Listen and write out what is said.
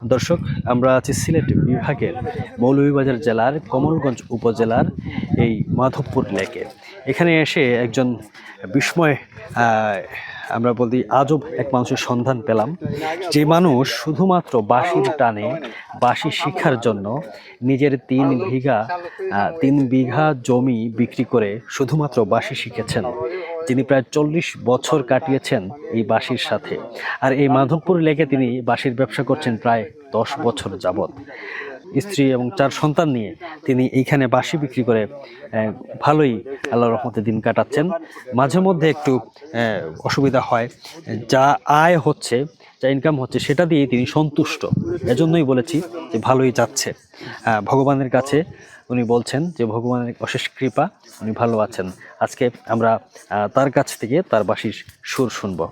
দর্শক, আমরা আছি সিলেট বিভাগের মৌলভীবাজার জেলার কমলগঞ্জ উপজেলার এই মাধবপুর লেকে। এখানে এসে একজন বিস্ময় আমরা বলি আজব এক মানুষের সন্ধান পেলাম, যে মানুষ শুধুমাত্র বাঁশির টানে বাঁশি শিক্ষার জন্য নিজের 3 বিঘা জমি বিক্রি করে শুধুমাত্র বাঁশি শিখেছেন। তিনি প্রায় 40 বছর কাটিয়েছেন এই বাঁশির সাথে। আর এই মাধবপুর লেকে তিনি বাঁশির ব্যবসা করছেন প্রায় 10 বছর যাবৎ। স্ত্রী এবং 4 সন্তান নিয়ে তিনি এইখানে বাঁশি বিক্রি করে ভালোই আল্লাহর রহমতে দিন কাটাচ্ছেন। মাঝে মধ্যে একটু অসুবিধা হয়, যা আয় হচ্ছে, যা ইনকাম হচ্ছে সেটা দিয়ে তিনি সন্তুষ্ট। এজন্যই বলেছি যে ভালোই যাচ্ছে। ভগবানের কাছে উনি বলছেন যে ভগবানের অশেষ কৃপা, উনি ভালো আছেন। আজকে আমরা তার কাছ থেকে তার বাঁশির সুর শুনবো।